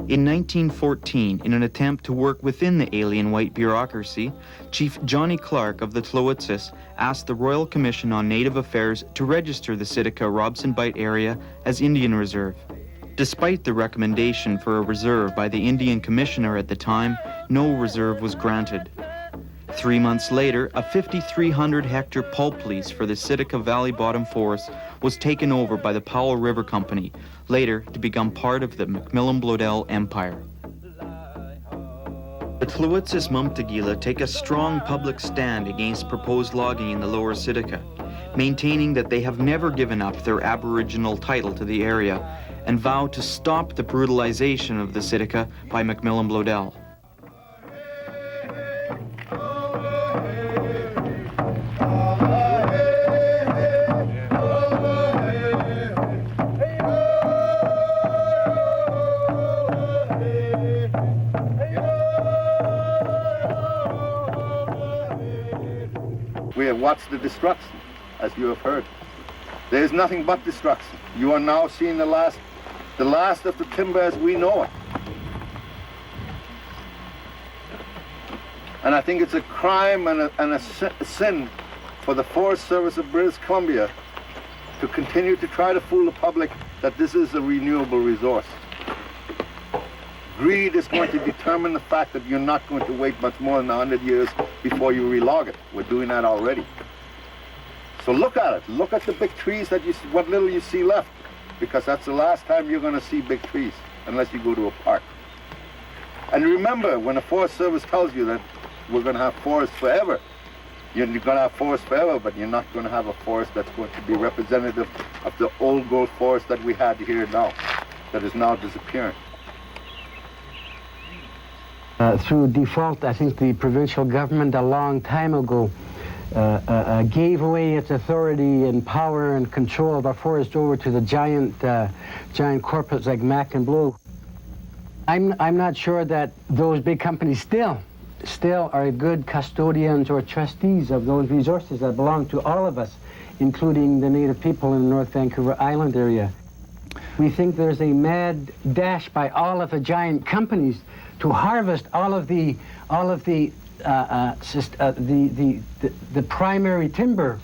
In 1914, in an attempt to work within the alien white bureaucracy, Chief Johnny Clark of the Tsitika asked the Royal Commission on Native Affairs to register the Tsitika-Robson Bight area as Indian Reserve. Despite the recommendation for a reserve by the Indian Commissioner at the time, no reserve was granted. 3 months later, a 5,300-hectare pulp lease for the Tsitika Valley Bottom Forest was taken over by the Powell River Company, later to become part of the Macmillan-Bloedel Empire. The Tsitika take a strong public stand against proposed logging in the lower Tsitika, maintaining that they have never given up their Aboriginal title to the area and vow to stop the brutalization of the Tsitika by Macmillan-Bloedel. We have watched the destruction, as you have heard. There is nothing but destruction. You are now seeing the last of the timber as we know it. And I think it's a crime and a sin for the Forest Service of British Columbia to continue to try to fool the public that this is a renewable resource. Greed is going to determine the fact that you're not going to wait much more than 100 years before you relog it. We're doing that already. So look at it. Look at the big trees that you see, what little you see left, because that's the last time you're going to see big trees, unless you go to a park. And remember, when the Forest Service tells you that we're going to have forests forever, you're going to have forests forever, but you're not going to have a forest that's going to be representative of the old growth forest that we had here now, that is now disappearing. Through default, I think the provincial government a long time ago gave away its authority and power and control of our forest over to the giant corporates like Mac and Bloedel. I'm not sure that those big companies still are good custodians or trustees of those resources that belong to all of us, including the native people in the North Vancouver Island area. We think there's a mad dash by all of the giant companies to harvest all of the primary timber.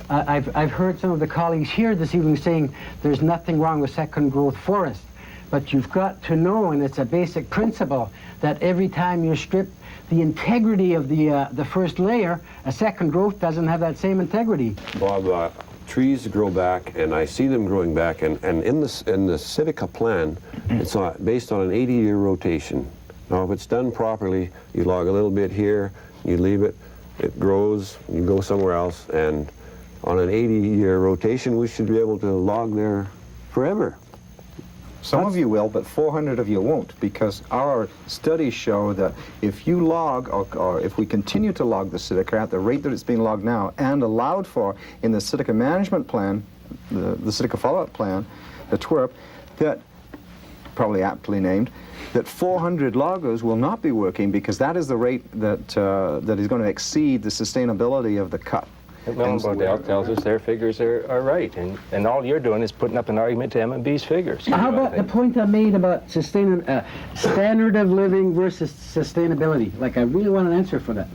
I've heard some of the colleagues here this evening saying there's nothing wrong with second growth forest, but you've got to know, and it's a basic principle, that every time you strip the integrity of the first layer, a second growth doesn't have that same integrity. Bob, trees grow back, and I see them growing back, and in the Tsitika plan, it's based on an 80-year rotation. Now, if it's done properly, you log a little bit here, you leave it, it grows, you go somewhere else, and on an 80-year rotation, we should be able to log there forever. Some of you will, but 400 of you won't, because our studies show that if you log, or if we continue to log the Tsitika at the rate that it's being logged now, and allowed for in the Tsitika management plan, the Tsitika follow-up plan, the TWRP, that, probably aptly named, that 400 loggers will not be working, because that is the rate that that is going to exceed the sustainability of the cut. Macmillan-Bloedel tells us their figures are right, and all you're doing is putting up an argument to M&B's figures. How about the point I made about standard of living versus sustainability? Like, I really want an answer for that.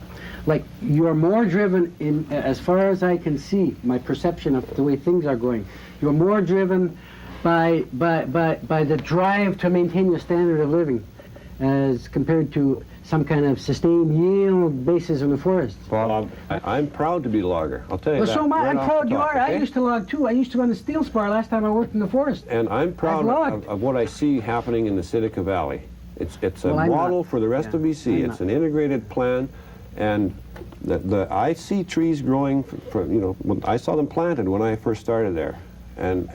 Like, you're more driven, in as far as I can see, my perception of the way things are going, you're more driven by the drive to maintain your standard of living as compared to some kind of sustained yield basis in the forest. Bob, I'm proud to be a logger. I'll tell you well, that. So am I. I'm proud you are. Okay? I used to log too. I used to run the steel spar last time I worked in the forest. And I'm proud of what I see happening in the Tsitika Valley. It's a model for the rest of BC. It's an integrated plan, and I see trees growing. I saw them planted when I first started there, and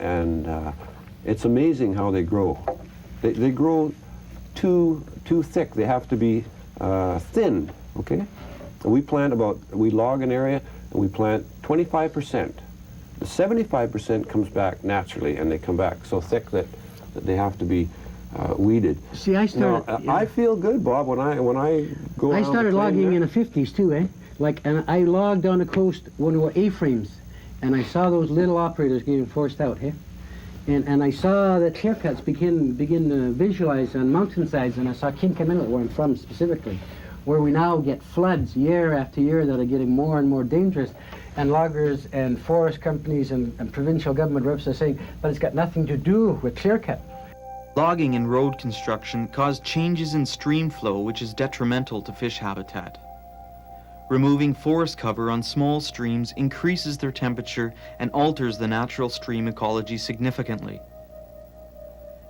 it's amazing how they grow. They grow too thick. They have to be thin, okay? We log an area and we plant 25%. The 75% comes back naturally, and they come back so thick that they have to be weeded. See, I started. I feel good, Bob, when I go. I started logging in the 50s too, eh? And I logged on the coast when there were A-frames, and I saw those little operators getting forced out, eh? And I saw the clear cuts begin to visualize on mountainsides, and I saw Kinka Inlet, where I'm from specifically, where we now get floods year after year that are getting more and more dangerous. And loggers and forest companies and provincial government reps are saying, but it's got nothing to do with clear cut. Logging and road construction cause changes in stream flow, which is detrimental to fish habitat. Removing forest cover on small streams increases their temperature and alters the natural stream ecology significantly.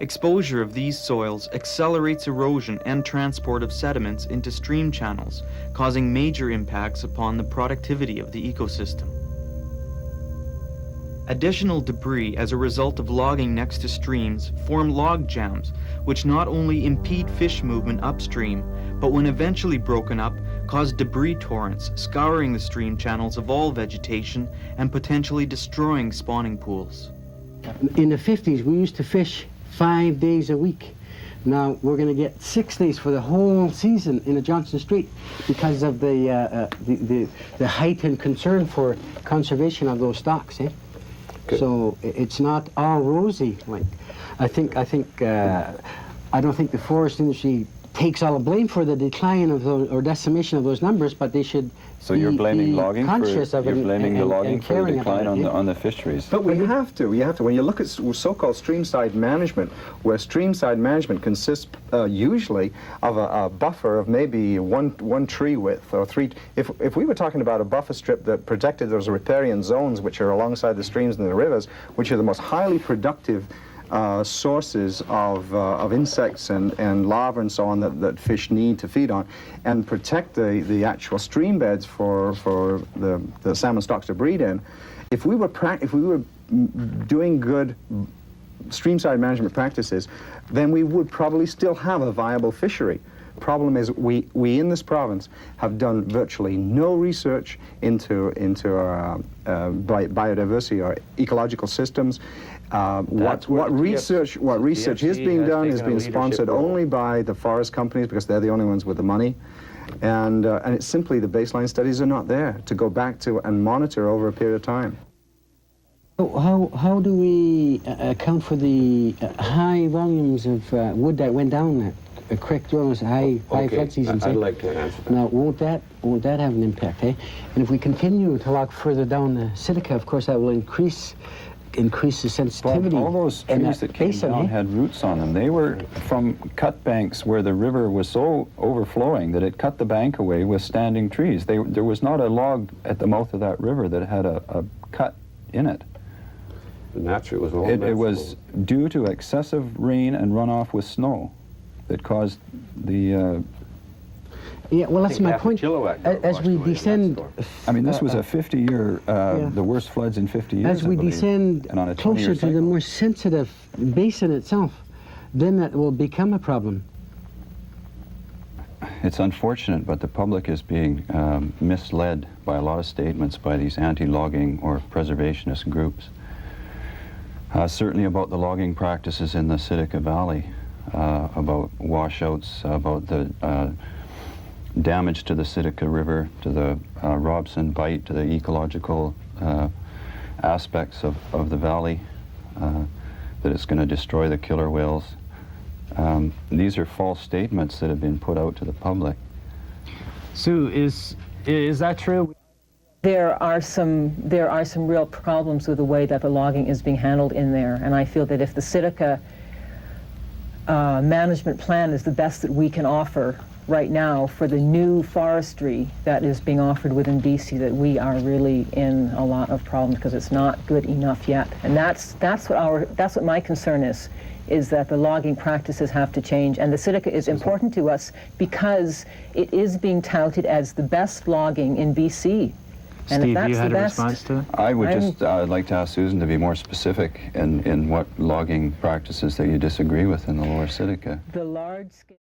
Exposure of these soils accelerates erosion and transport of sediments into stream channels, causing major impacts upon the productivity of the ecosystem. Additional debris as a result of logging next to streams form log jams, which not only impede fish movement upstream, but when eventually broken up, cause debris torrents scouring the stream channels of all vegetation and potentially destroying spawning pools. In the 50s, we used to fish 5 days a week. Now we're going to get 6 days for the whole season in the Johnson Strait because of the heightened concern for conservation of those stocks. So it's not all rosy. Like, I don't think the forest industry takes all the blame for the decline of those, or decimation of those numbers, but they should. So you're blaming logging for the decline on the fisheries. But we have to. When you look at so-called streamside management, where streamside management consists usually of a buffer of maybe one tree width or three. If we were talking about a buffer strip that protected those riparian zones, which are alongside the streams and the rivers, which are the most highly productive sources of insects and larvae and so on that fish need to feed on, and protect the actual stream beds for the salmon stocks to breed in. If we were doing good streamside management practices, then we would probably still have a viable fishery. Problem is, we in this province have done virtually no research into our biodiversity or ecological systems. What research is being done is being sponsored only by the forest companies because they're the only ones with the money, and it's simply the baseline studies are not there to go back to and monitor over a period of time. How do we account for the high volumes of wood that went down that creek during this high flood season? I'd like to answer that. Now, won't that have an impact, eh? And if we continue to log further down the Tsitika, of course, that will increase the sensitivity. Well, all those trees that came down had roots on them. They were from cut banks where the river was so overflowing that it cut the bank away with standing trees. There was not a log at the mouth of that river that had a cut in it. Naturally, it was all it was due to excessive rain and runoff with snow that caused the... Yeah, well, that's my point. As we descend... I mean, this was a 50-year, the worst floods in 50 years, As we descend closer to the more sensitive basin itself, then that will become a problem. It's unfortunate, but the public is being misled by a lot of statements by these anti-logging or preservationist groups. Certainly about the logging practices in the Tsitika Valley, about washouts, about the damage to the Tsitika River, to the Robson Bight, to the ecological aspects of the valley, that it's going to destroy the killer whales. These are false statements that have been put out to the public. Sue, is that true? There are some real problems with the way that the logging is being handled in there, and I feel that if the Tsitika management plan is the best that we can offer right now for the new forestry that is being offered within BC, that we are really in a lot of problems because it's not good enough yet. And that's what my concern is that the logging practices have to change. And the Tsitika is important to us because it is being touted as the best logging in BC. And Steve, if that's you had the a best, response to it? I would just like to ask Susan to be more specific in what logging practices that you disagree with in the lower Tsitika. the large scale